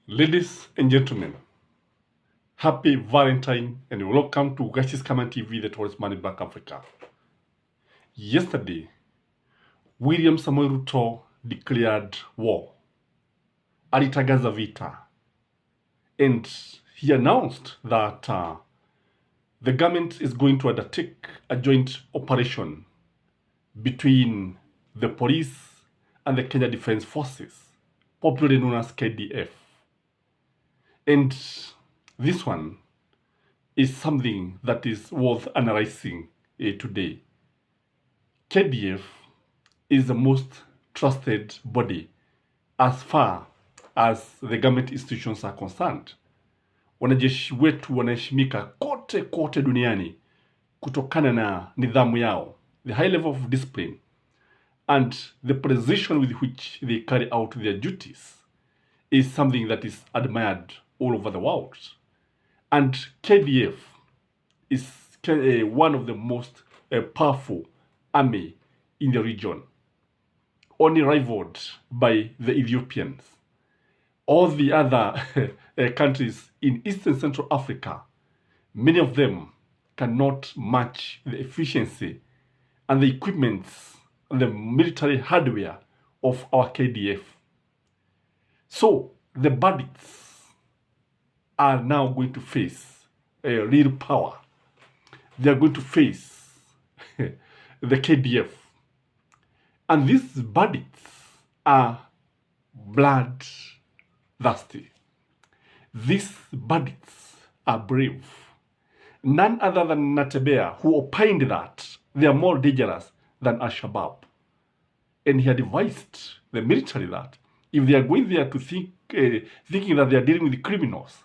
Ladies and gentlemen, happy Valentine and welcome to Gashi's Kaman TV, the tourist man in Black Africa. Yesterday, William Samoei Ruto declared war. Alitagaza vita. And he announced that the government is going to undertake a joint operation between the police and the Kenya Defense Forces, popularly known as KDF. And this one is something that is worth analyzing today. KDF is the most trusted body as far as the government institutions are concerned. Wanajeshi wetu wanaheshimika kote kote duniani kutokana na nidhamu yao, the high level of discipline and the precision with which they carry out their duties is something that is admired all over the world. And KDF is one of the most powerful army in the region, only rivaled by the Ethiopians. All the other countries in East and Central Africa, many of them cannot match the efficiency and the equipments and the military hardware of our KDF. So the bandits are now going to face real power. They are going to face the KDF. And these bandits are bloodthirsty. These bandits are brave. None other than Natebea, who opined that they are more dangerous than Al-Shabaab. And he advised the military that if they are going there to thinking that they are dealing with criminals,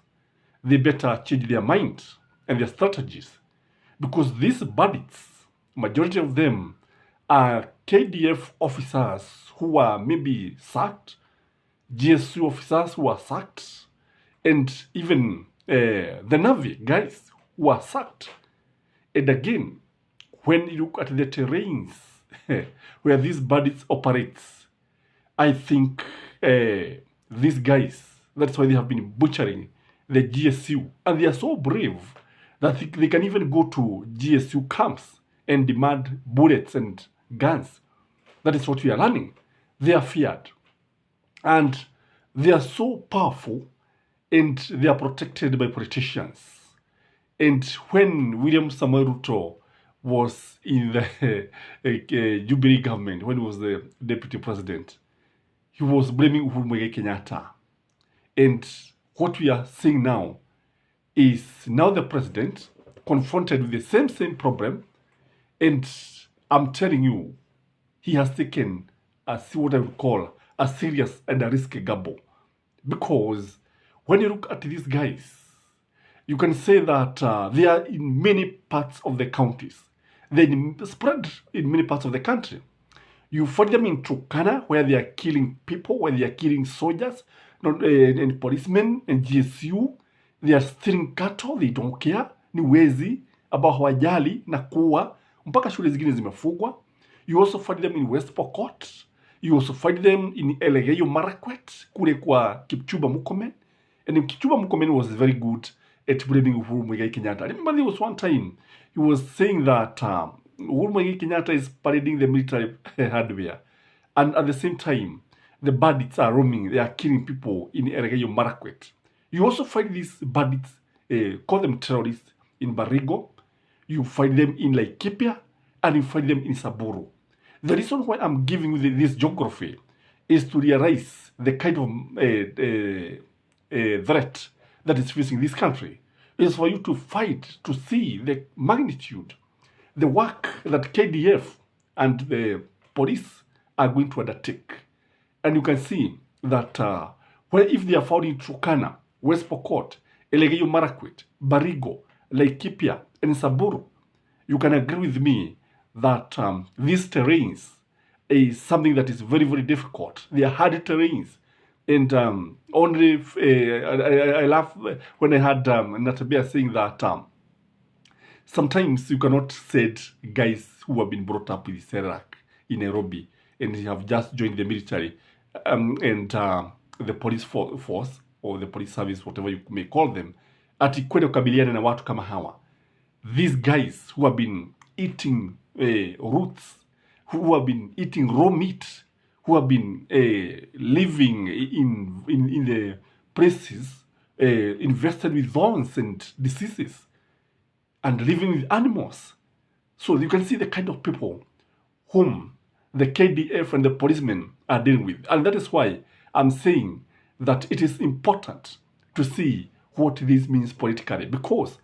they better change their mind and their strategies. Because these bandits, majority of them are KDF officers who are maybe sacked, GSU officers who are sacked, and even the Navy guys who are sacked. And again, when you look at the terrains where these bandits operate, I think these guys, that's why they have been butchering the GSU. And they are so brave that they can even go to GSU camps and demand bullets and guns. That is what we are learning. They are feared. And they are so powerful and they are protected by politicians. And when William Samoei Ruto was in the Jubilee government, when he was the deputy president, he was blaming Uhuru Muigai Kenyatta. And what we are seeing now is now the president confronted with the same problem, and I'm telling you, he has taken what I would call a serious and a risky gamble. Because when you look at these guys, you can say that they are in many parts of the counties. They're spread in many parts of the country. You find them in Turkana, where they are killing people, where they are killing soldiers, and policemen and GSU. They are stealing cattle, they don't care. Ni wezi, ambao hawajali na kuwa. Mpaka shule zingine zimefungwa. You also find them in West Pokot. You also find them in Elgeyo Marakwet, kule kwa Kipchumba Murkomen. And Kipchumba Murkomen was very good at blaming Uhuru Muigai Kenyatta. I remember there was one time he was saying that Uhuru Muigai Kenyatta is parading the military hardware. And at the same time, the bandits are roaming. They are killing people in Elgeyo Marakwet. You also find these bandits, call them terrorists, in Baringo. You find them in Laikipia, and you find them in Samburu. The reason why I'm giving you this geography is to realize the kind of threat that is facing this country. Is for you to fight, to see the magnitude, the work that KDF and the police are going to undertake. And you can see that if they are found in Turkana, West Pokot, Elgeyo Marakwet, Baringo, Laikipia, and Samburu, you can agree with me that these terrains is something that is very, very difficult. They are hard terrains. And only I laugh when I had Natabia saying that sometimes you cannot set guys who have been brought up with Serac in Nairobi and have just joined the military and the police force or the police service, whatever you may call them, ati kwenda kukabiliana na watu kama hawa. These guys who have been eating roots, who have been eating raw meat, who have been living in the places invested with thorns and diseases, and living with animals. So you can see the kind of people whom the KDF and the policemen are dealing with. And that is why I'm saying that it is important to see what this means politically. Because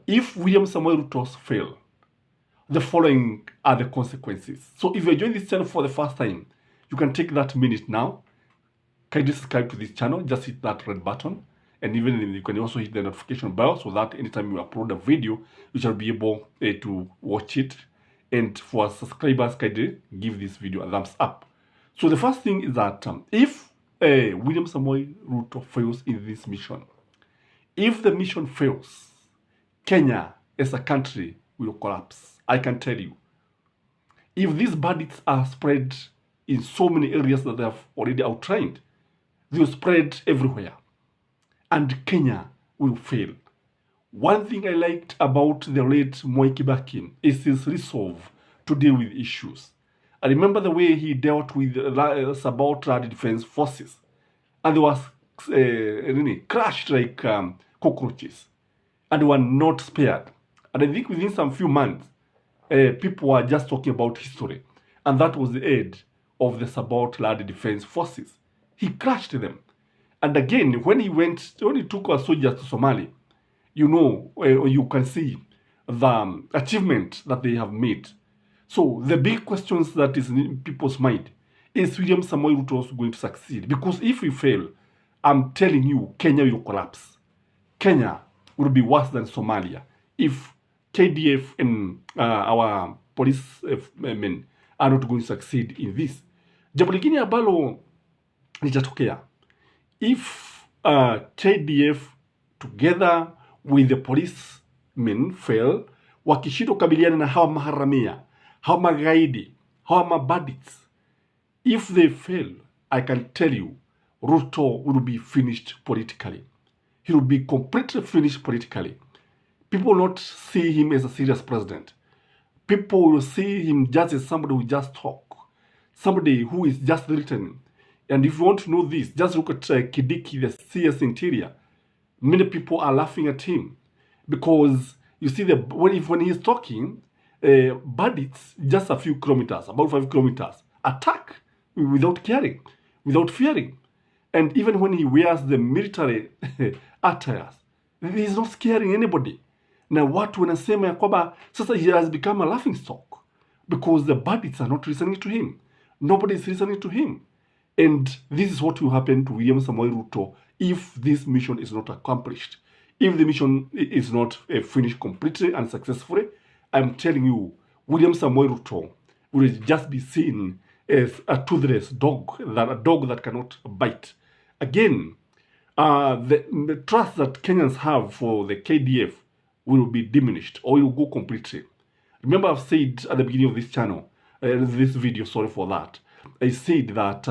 if William Samoei Ruto fail, the following are the consequences. So if you're joining this channel for the first time, you can take that minute now. Kindly subscribe to this channel. Just hit that red button. And even you can also hit the notification bell so that anytime you upload a video, you shall be able to watch it. And for subscribers, kindly give this video a thumbs up. So the first thing is that if William Samoei Ruto fails in this mission, if the mission fails, Kenya as a country will collapse. I can tell you. If these bandits are spread in so many areas that they have already outlined, they will spread everywhere. And Kenya will fail. One thing I liked about the late Mwai Kibaki is his resolve to deal with issues. I remember the way he dealt with Sabot Land Defense Forces. And they was crushed like cockroaches. And they were not spared. And I think within some few months, people were just talking about history. And that was the end of the Sabot Land Defense Forces. He crushed them. And again, when he took our soldiers to Somalia, you know, you can see the achievement that they have made. So the big questions that is in people's mind, is William Samoei Ruto going to succeed? Because if we fail, I'm telling you, Kenya will collapse. Kenya will be worse than Somalia if KDF and our police men are not going to succeed in this. Jambo lingine ambalo litatokea, if KDF together with the policemen fail, wakishindwa kukabiliana na hawa maharamia, hawa magaidi, hawa mabandits, if they fail, I can tell you, Ruto will be finished politically. He will be completely finished politically. People will not see him as a serious president. People will see him just as somebody who just talk, somebody who is just written. And if you want to know this, just look at Kidiki, the CS Interior. Many people are laughing at him because you see when he is talking, bandits just a few kilometers, about 5 kilometers, attack without caring, without fearing. And even when he wears the military attires, he is not scaring anybody. Now watu wanasema ya kwamba sasa he has become a laughing stock because the bandits are not listening to him. Nobody is listening to him. And this is what will happen to William Samoei Ruto if this mission is not accomplished. If the mission is not finished completely and successfully, I'm telling you, William Samoei Ruto will just be seen as a toothless dog, a dog that cannot bite. Again, the trust that Kenyans have for the KDF will be diminished or will go completely. Remember, I've said at the beginning of this channel, this video, sorry for that, I said that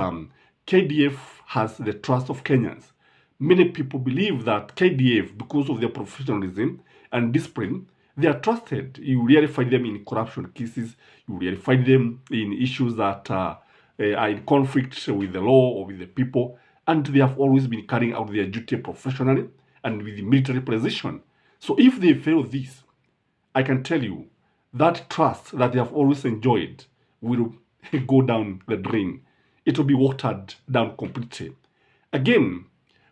KDF has the trust of Kenyans. Many people believe that KDF, because of their professionalism and discipline, they are trusted. You really find them in corruption cases. You really find them in issues that are in conflict with the law or with the people. And they have always been carrying out their duty professionally and with military precision. So if they fail this, I can tell you that trust that they have always enjoyed will go down the drain. It will be watered down completely. Again,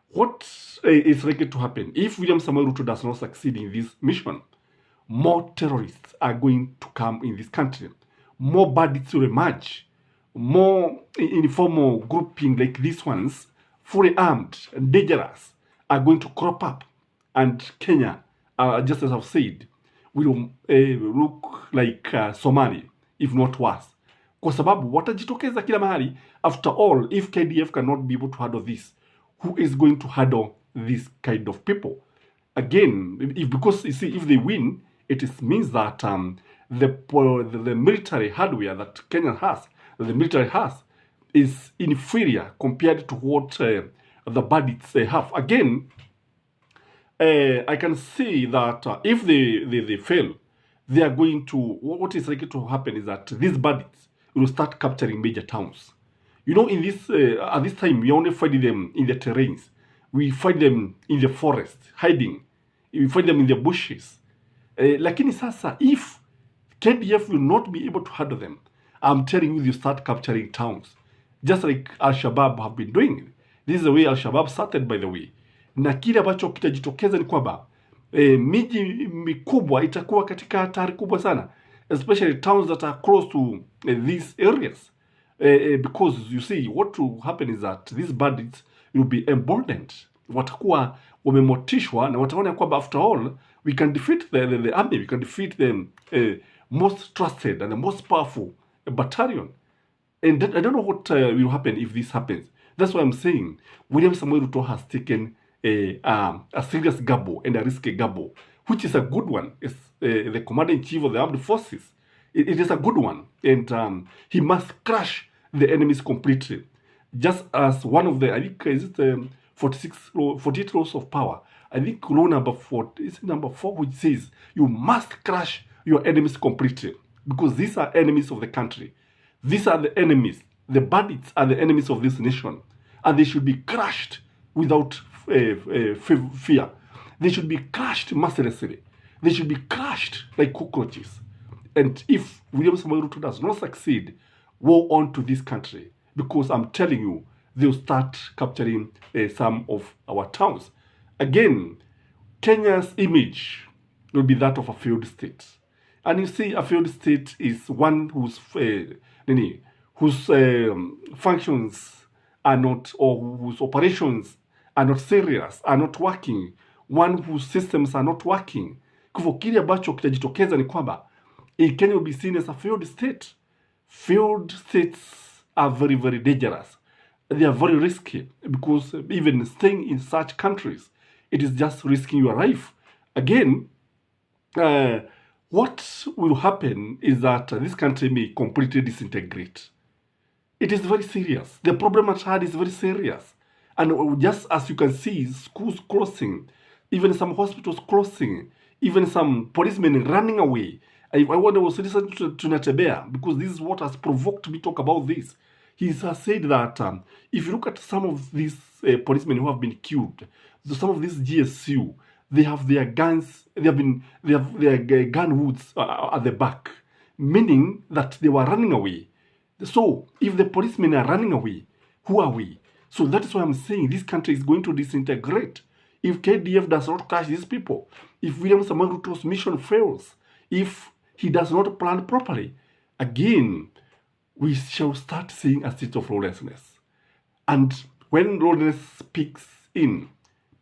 what is likely to happen if William Samoei Ruto does not succeed in this mission? More terrorists are going to come in this country. More bandits will emerge. More informal grouping like these ones, fully armed and dangerous, are going to crop up. And Kenya, just as I've said, will look like Somalia, if not worse. Kwa sababu watajitokeza kila mahali. After all, if KDF cannot be able to handle this, who is going to handle this kind of people? Again, because you see, if they win, it means that the military hardware that Kenya has, the military has, is inferior compared to what the bandits have. Again, I can see that if they fail, they are going to, what is likely to happen is that these bandits will start capturing major towns. You know, in this at this time, we only find them in the terrains. We find them in the forest, hiding. We find them in the bushes. Lakini sasa, if KDF will not be able to handle them, I'm telling you, you start capturing towns. Just like Al-Shabaab have been doing. This is the way Al-Shabaab started, by the way. Na kile ambacho kitajitokeza ni kwamba miji mikubwa itakuwa katika hatari kubwa sana, especially towns that are close to these areas. Because you see, what will happen is that these bandits will be emboldened. Watakuwa wamemotishwa na wataona kwamba after all, we can defeat the army, we can defeat the most trusted and the most powerful battalion. And I don't know what will happen if this happens. That's why I'm saying William Samoei Ruto has taken a serious gamble and a risky gamble, which is a good one. It's the commander-in-chief of the armed forces. It is a good one. And he must crush the enemies completely. Just as one of the, I think, is it 48 laws of power? I think law number 4 is number 4, which says you must crush your enemies completely, because these are enemies of the country. These are the enemies. The bandits are the enemies of this nation, and they should be crushed without fear. They should be crushed mercilessly. They should be crushed like cockroaches. And if William Samoei Ruto does not succeed, woe on to this country, because I'm telling you, they'll start capturing some of our towns. Again, Kenya's image will be that of a failed state. And you see, a failed state is one whose functions are not, or whose operations are not serious, are not working, one whose systems are not working. Kwa kile ambacho kitajitokeza ni kwamba Kenya will be seen as a failed state. Failed states are very, very dangerous. They are very risky, because even staying in such countries, it is just risking your life. Again, what will happen is that this country may completely disintegrate. It is very serious. The problem at hand is very serious. And just as you can see, schools closing, even some hospitals closing, even some policemen running away. I wonder, was listening to Natembeya, because this is what has provoked me to talk about this. He has said that if you look at some of these policemen who have been killed, some of these GSU, they have their guns, they have their gun hoods at the back, meaning that they were running away. So if the policemen are running away, who are we? So that is why I'm saying this country is going to disintegrate if KDF does not catch these people, if William Samoei Ruto's mission fails, if he does not plan properly. Again, we shall start seeing a state of lawlessness. And when lawlessness speaks in,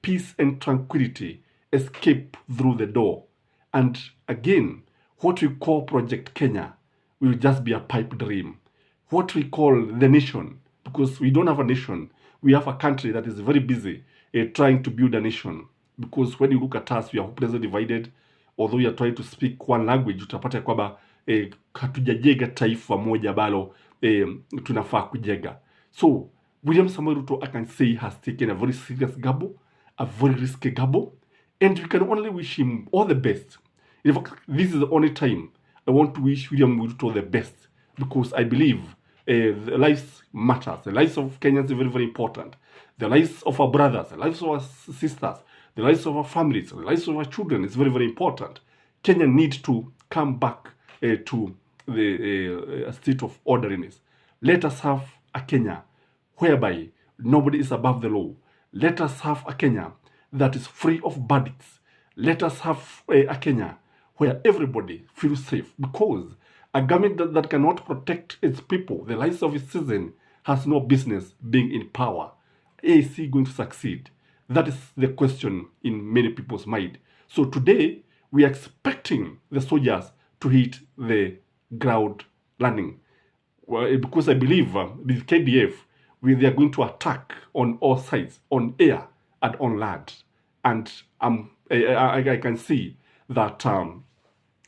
peace and tranquility escape through the door. And again, what we call Project Kenya will just be a pipe dream. What we call the nation, because we don't have a nation, we have a country that is very busy trying to build a nation. Because when you look at us, we are hopelessly divided. Although we are trying to speak one language, utapata kwamba hatujajenga taifa moja balo tunafaa kujenga. So William Samoei Ruto, I can say, has taken a very serious gamble, a very risky gamble, and we can only wish him all the best. In fact, this is the only time I want to wish William Ruto the best, because I believe the lives matters. The lives of Kenyans are very, very important. The lives of our brothers, the lives of our sisters, the lives of our families, the lives of our children is very, very important. Kenya needs to come back to the state of orderliness. Let us have a Kenya whereby nobody is above the law. Let us have a Kenya that is free of bandits. Let us have a Kenya where everybody feels safe, because a government that cannot protect its people, the lives of its citizens, has no business being in power. Is he going to succeed? That is the question in many people's mind. So today, we are expecting the soldiers to hit the ground running. Well, because I believe with KDF, they are going to attack on all sides, on air and on land. And I can see that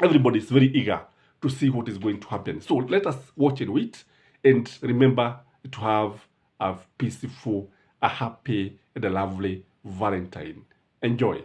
everybody is very eager to see what is going to happen. So let us watch and wait, and remember to have a peaceful, a happy and a lovely Valentine. Enjoy.